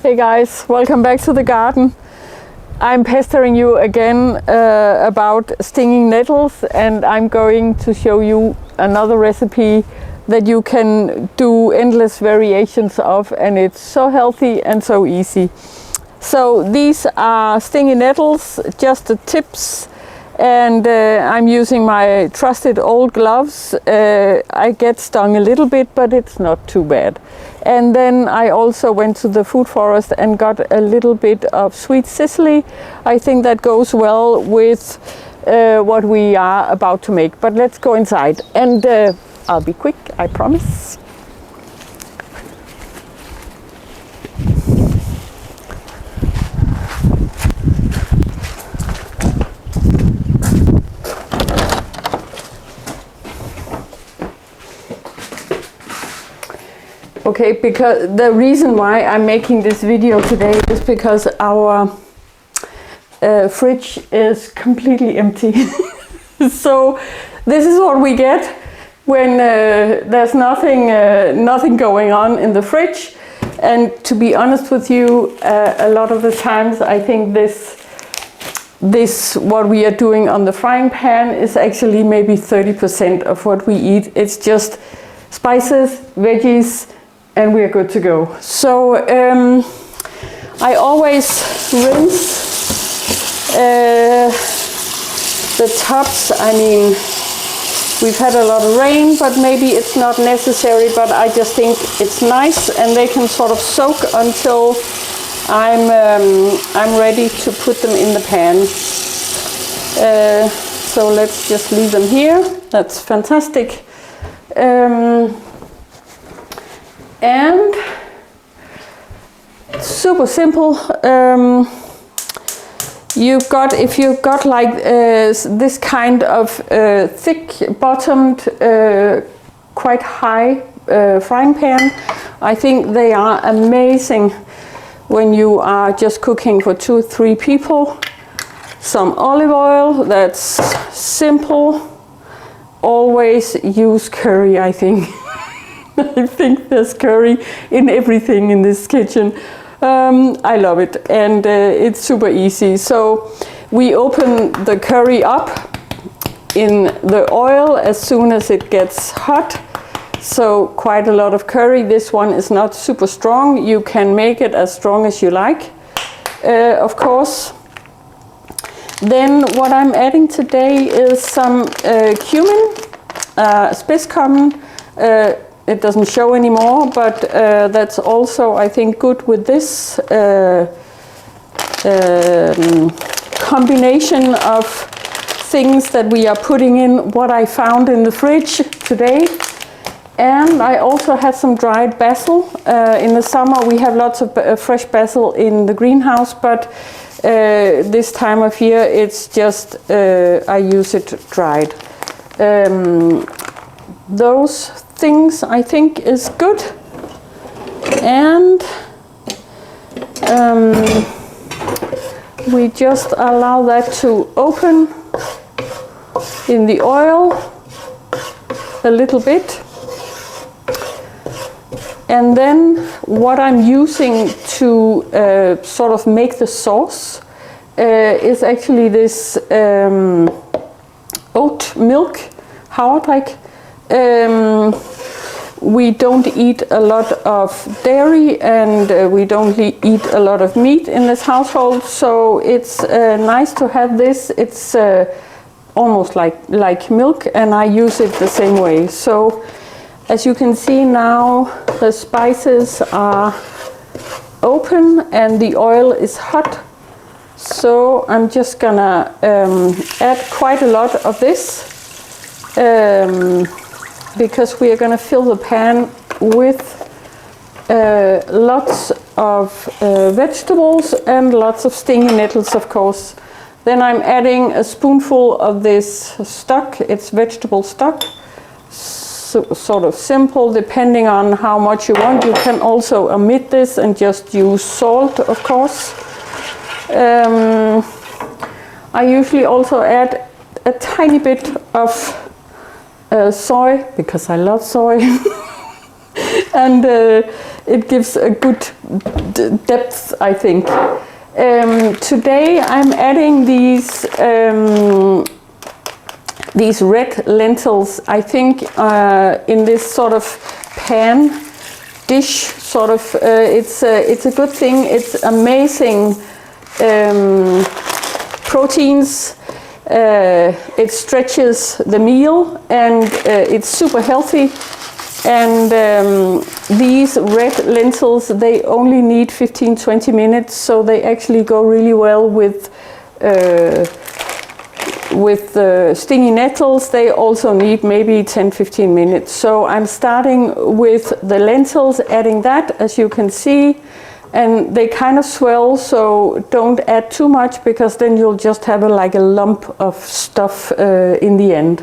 Hey guys, welcome back to the garden. I'm pestering you again about stinging nettles, and I'm going to show you another recipe that you can do endless variations of, and it's so healthy and so easy. So these are stinging nettles, just the tips, and I'm using my trusted old gloves. I get stung a little bit, but it's not too bad. And then I also went to the food forest and got a little bit of sweet ciceley. I think that goes well with what we are about to make. But let's go inside, and I'll be quick, I promise. Okay, because the reason why I'm making this video today is because our fridge is completely empty. So this is what we get when there's nothing going on in the fridge. And to be honest with you, a lot of the times I think this what we are doing on the frying pan is actually maybe 30% of what we eat. It's just spices, veggies, and we're good to go. So I always rinse the tops. I mean, we've had a lot of rain, but maybe it's not necessary, but I just think it's nice, and they can sort of soak until I'm ready to put them in the pan. So let's just leave them here. That's fantastic. And super simple. If you've got like this kind of thick bottomed, quite high frying pan, I think they are amazing when you are just cooking for 2-3 people. Some olive oil, that's simple. Always use curry, I think. I think there's curry in everything in this kitchen. I love it, and it's super easy. So we open the curry up in the oil as soon as it gets hot. So quite a lot of curry. This one is not super strong. You can make it as strong as you like, of course. Then what I'm adding today is some cumin, Cumin. It doesn't show anymore, but that's also, I think, good with this combination of things that we are putting in, what I found in the fridge today. And I also have some dried basil. In the summer we have lots of fresh basil in the greenhouse, but this time of year it's just, I use it dried. Those things I think is good, and we just allow that to open in the oil a little bit. And then what I'm using to sort of make the sauce is actually this oat milk, havregryn. We don't eat a lot of dairy, and we don't eat a lot of meat in this household, so it's nice to have this. It's almost like milk, and I use it the same way. So as you can see now, the spices are open and the oil is hot. So I'm just gonna add quite a lot of this, because we are going to fill the pan with lots of vegetables and lots of stinging nettles, of course. Then I'm adding a spoonful of this stock. It's vegetable stock, so, sort of simple, depending on how much you want. You can also omit this and just use salt, of course. I usually also add a tiny bit of soy, because I love soy. And it gives a good depth, I think. Today I'm adding these red lentils, I think, in this sort of pan dish, sort of. It's a good thing. It's amazing proteins. It stretches the meal, and it's super healthy. And these red lentils, they only need 15-20 minutes, so they actually go really well with stingy nettles. They also need maybe 10-15 minutes. So I'm starting with the lentils, adding that, as you can see, and they kind of swell, so don't add too much, because then you'll just have like a lump of stuff in the end.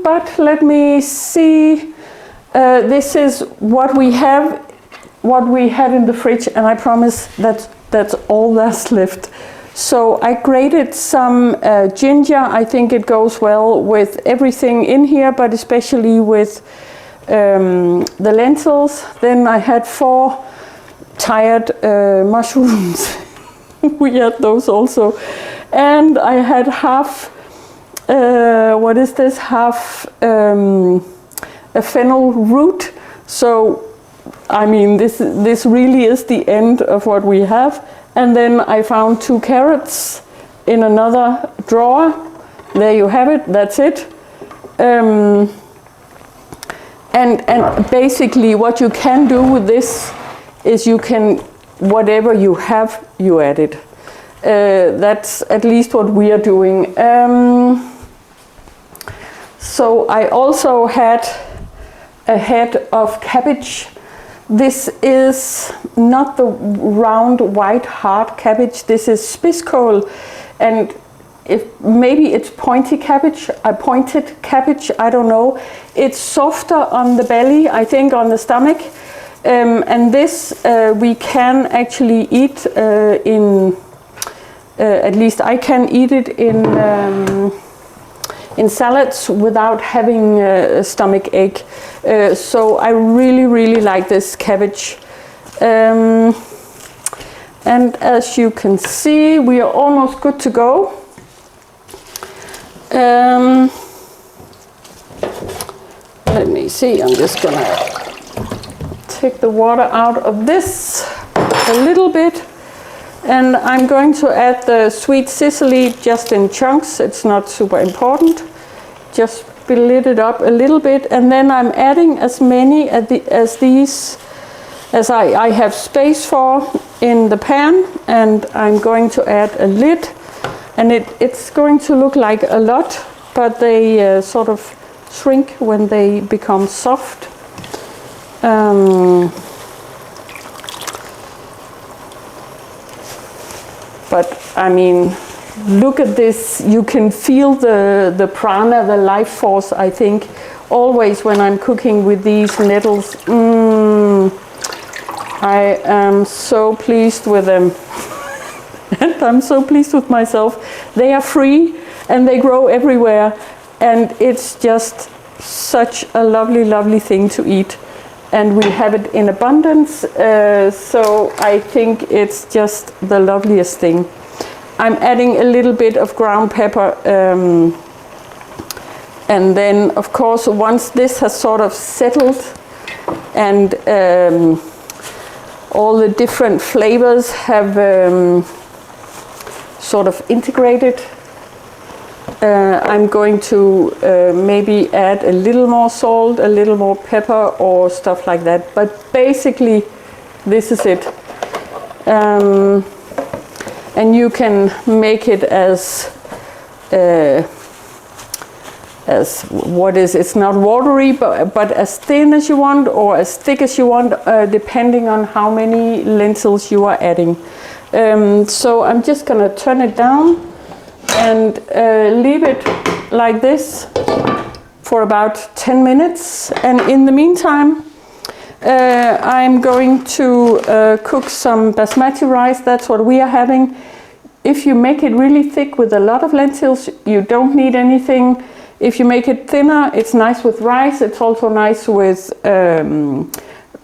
But let me see. This is what we had in the fridge, and I promise that's all that's left. So I grated some ginger. I think it goes well with everything in here, but especially with the lentils. Then I had 4 tired mushrooms. We had those also. And I had half, what is this? Half a fennel root. So, I mean, this really is the end of what we have. And then I found 2 carrots in another drawer. There you have it, that's it. And basically what you can do with this is you can, whatever you have, you add it. That's at least what we are doing. So I also had a head of cabbage. This is not the round white hard cabbage. This is spitzkål, and maybe it's pointed cabbage, I don't know. It's softer on the belly, I think, on the stomach. And this we can actually eat at least I can eat it in salads without having a stomach ache. So I really like this cabbage. And as you can see, we are almost good to go. Let me see, I'm just gonna take the water out of this a little bit. And I'm going to add the sweet ciceley just in chunks. It's not super important. Just split it up a little bit, and then I'm adding as many as these as I have space for in the pan, and I'm going to add a lid, and it's going to look like a lot, but they sort of shrink when they become soft. But I mean, look at this. You can feel the prana, the life force, I think, always when I'm cooking with these nettles. I am so pleased with them. And I'm so pleased with myself. They are free and they grow everywhere. And it's just such a lovely thing to eat. And we have it in abundance. So I think it's just the loveliest thing. I'm adding a little bit of ground pepper, and then of course once this has sort of settled and all the different flavors have sort of integrated, I'm going to maybe add a little more salt, a little more pepper or stuff like that, but basically this is it. And you can make it as what is, it's not watery, but as thin as you want or as thick as you want, depending on how many lentils you are adding. So I'm just gonna turn it down and leave it like this for about 10 minutes. And in the meantime, I'm going to cook some basmati rice. That's what we are having. If you make it really thick with a lot of lentils, you don't need anything. If you make it thinner, it's nice with rice. It's also nice with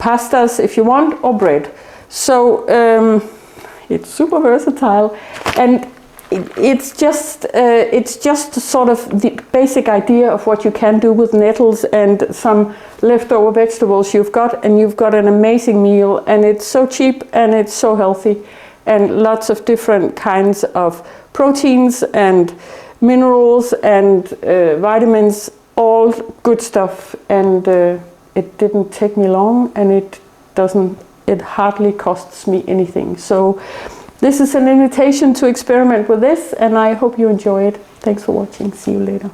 pastas if you want, or bread. So it's super versatile, and it's just sort of the basic idea of what you can do with nettles and some leftover vegetables you've got, and you've got an amazing meal, and it's so cheap and it's so healthy, and lots of different kinds of proteins and minerals and vitamins, all good stuff. And it didn't take me long, and it hardly costs me anything. So this is an invitation to experiment with this, and I hope you enjoy it. Thanks for watching. See you later.